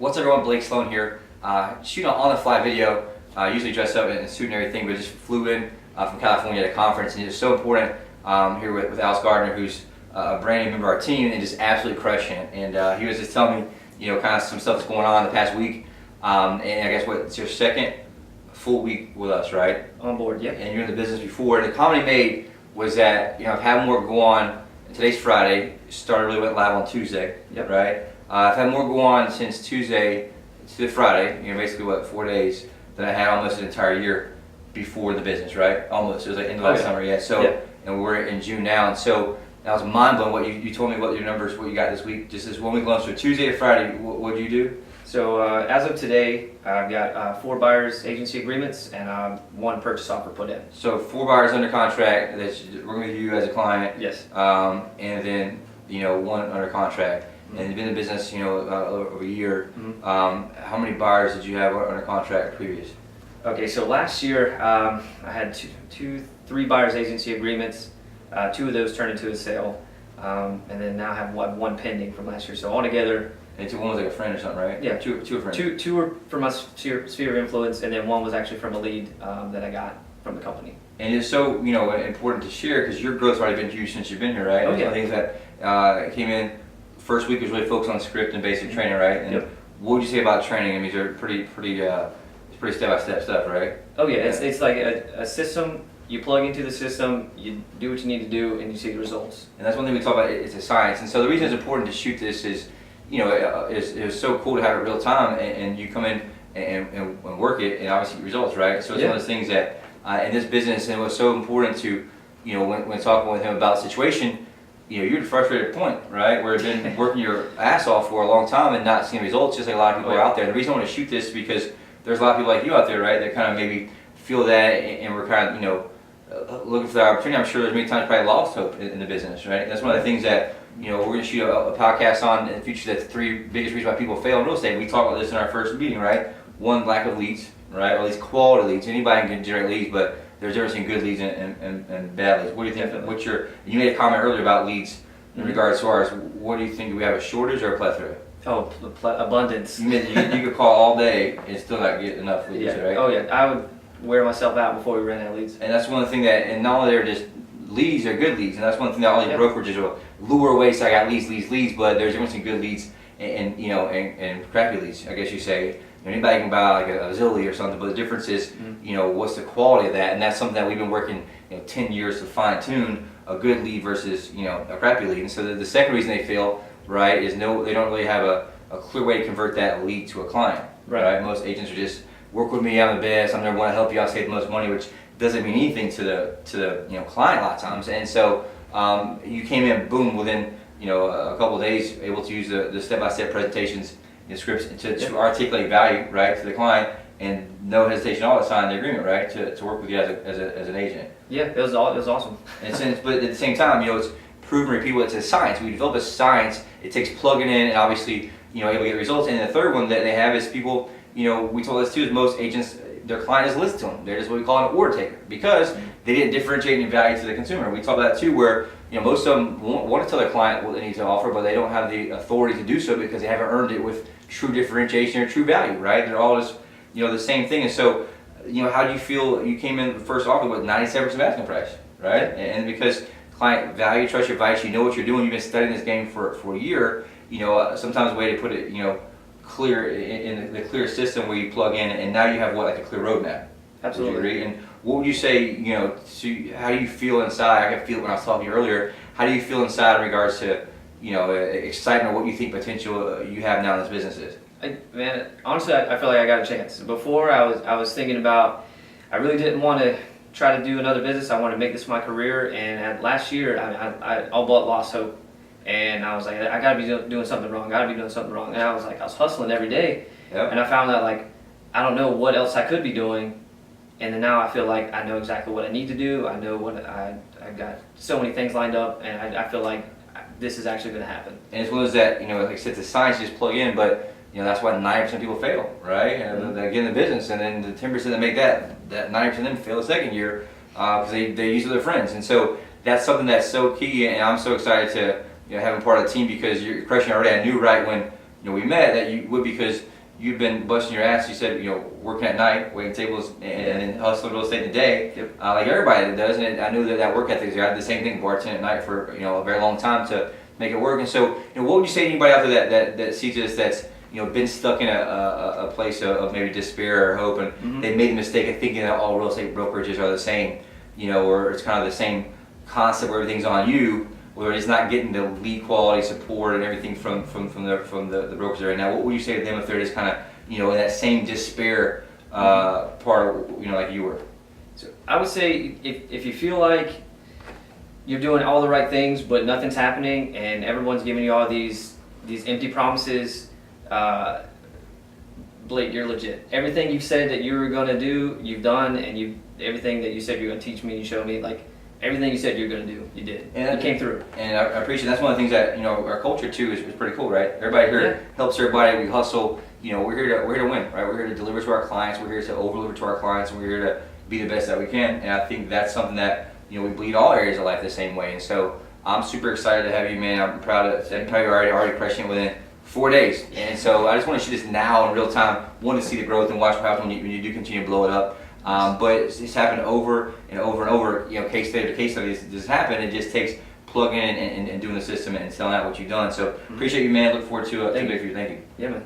What's up, everyone? Blake Sloan here. Shooting an on-the-fly video. Usually dressed up in a suit and everything, but just flew in from California at a conference, and it's so important here with Alice Gardner, who's a brand new member of our team and just absolutely crushing it. And he was just telling me, kind of some stuff that's going on the past week. And I guess it's your second full week with us, right? On board, yeah. And you're in the business before. And the comment he made was that I've had more go on. Today's Friday. Really went live on Tuesday. Yep. Right. I've had more go on since Tuesday to Friday. Basically 4 days than I had almost an entire year before the business. Right. Almost. It was like end of last summer. Yeah. So and we're in June now, and so that was mind blowing. What you told me what your numbers, what you got this week, just this 1 week lunch. So Tuesday to Friday, what did you do? So as of today, I've got 4 buyers agency agreements and 1 purchase offer put in. So 4 buyers under contract that's working with you as a client. Yes. And then 1 under contract. Mm-hmm. And you've been in business over a year. Mm-hmm. How many buyers did you have under contract previous? Okay, so last year I had 3 buyers agency agreements. 2 of those turned into a sale, and then now I have 1 pending from last year. So altogether. And 1 was like a friend or something, right? Yeah, two friends. Two were from my sphere of influence, and then 1 was actually from a lead that I got from the company. And it's so important to share because your growth's already been huge since you've been here, right? Oh, yeah. I think that came in first week was really focused on script and basic training, right? And yep. What would you say about training? I mean, they're pretty step-by-step stuff, right? Oh yeah, it's like a system. You plug into the system, you do what you need to do, and you see the results. And that's one thing we talk about. It's a science, and so the reason it's important to shoot this is. It's so cool to have it real time, and you come in and work it, and obviously get results, right? So it's one of those things that in this business, and it was so important to, when talking with him about the situation, you're at a frustrated point, right? Where you've been working your ass off for a long time and not seeing results, just like a lot of people are out there. The reason I want to shoot this is because there's a lot of people like you out there, right? That kind of maybe feel that, and we're kind of, looking for the opportunity. I'm sure there's many times probably lost hope in the business, right? That's one of the things that we're going to shoot a podcast on in the future. That's the 3 biggest reasons why people fail in real estate. We talked about this in our first meeting, right? 1, lack of leads, right? Or at least quality leads. Anybody can generate leads, but there's a difference in good leads and bad leads. What do you think? Definitely. You made a comment earlier about leads in regards to ours. What do you think? Do we have a shortage or a plethora? Oh, abundance. You could call all day and still not get enough leads, right? Oh yeah, I would wear myself out before we ran out of leads. And that's one thing that, and not only they're just leads, they're good leads, and that's one thing that all these brokerages will lure away. So I got leads, but there's a difference in good leads and crappy leads. I guess you say anybody can buy like a Zilli or something, but the difference is what's the quality of that, and that's something that we've been working 10 years to fine tune a good lead versus a crappy lead. And so the second reason they fail, right, is they don't really have a clear way to convert that lead to a client. Right? Most agents are just work with me, I'm the best, I'm never want to help you, I'll save the most money, which doesn't mean anything to the client a lot of times. And so you came in, boom, within a couple of days, able to use the step-by-step presentations and scripts to articulate value, right, to the client, and no hesitation at all to sign the agreement, right, to work with you as an agent. Yeah, it was awesome. But at the same time, it's proven repeatable. It's a science. We develop a science. It takes plugging in and obviously able to get results. And the third one that they have is people. We told this too, is most agents, their client is listed to them. They're just what we call an order taker because they didn't differentiate any value to the consumer. We talked about that too, where most of them want to tell their client what they need to offer, but they don't have the authority to do so because they haven't earned it with true differentiation or true value, right? They're all just the same thing. And so how do you feel? You came in the first offer with 97% asking price, right? And because client value, trust your advice, you know what you're doing. You've been studying this game for a year. Sometimes a way to put it, clear in the clear system where you plug in, and now you have like a clear roadmap. Absolutely. Would you agree? And what would you say? How do you feel inside? I could feel it when I was talking to you earlier. How do you feel inside in regards to excitement or what you think potential you have now in this business is? Man, honestly, I feel like I got a chance. Before I was thinking about, I really didn't want to try to do another business. I wanted to make this my career, and last year I all but lost hope. And I was like, I gotta be doing something wrong. And I was hustling every day. Yep. And I found that I don't know what else I could be doing. And then now I feel like I know exactly what I need to do. I know what I got so many things lined up, and I feel like this is actually going to happen. And it's one of those that like I said, the science you just plug in, but that's why 90% of people fail, right? And they get in the business, and then the 10% that make that 90% of them fail the second year because they use it with their friends. And so that's something that's so key, and I'm so excited to having part of the team because you're crushing already. I knew right when we met that you would, because you've been busting your ass. You said, working at night, waiting tables, and then hustling real estate in the day, Yep. like everybody that does. And I knew that work ethic. I did the same thing, bartending at night for a very long time to make it work. And so, what would you say to anybody out there that sees this, that's been stuck in a place of maybe despair or hope, and they made the mistake of thinking that all real estate brokerages are the same, or it's kind of the same concept where everything's on you, where it's not getting the lead quality support and everything from the brokers right now. What would you say to them if they're just kind of in that same despair part, like you were? So I would say if you feel like you're doing all the right things but nothing's happening and everyone's giving you all these empty promises, Blake, you're legit. Everything you said that you were gonna do, you've done, and everything that you said you're gonna teach me and show me, like everything you said you're gonna do, you did. And you came through. And I appreciate that's one of the things that our culture too is pretty cool, right? Everybody here helps everybody. We hustle. We're here to win, right? We're here to deliver to our clients. We're here to over deliver to our clients, and we're here to be the best that we can. And I think that's something that we bleed all areas of life the same way. And so I'm super excited to have you, man. I'm proud to tell you already crushing it within 4 days. And so I just want to shoot this now in real time. Want to see the growth and watch what happens when you do continue to blow it up. But it's happened over and over and over. Case study to case study, this happened. It just takes plugging in and doing the system and selling out what you've done. So appreciate you, man. Look forward to it. Thank you. Yeah, man.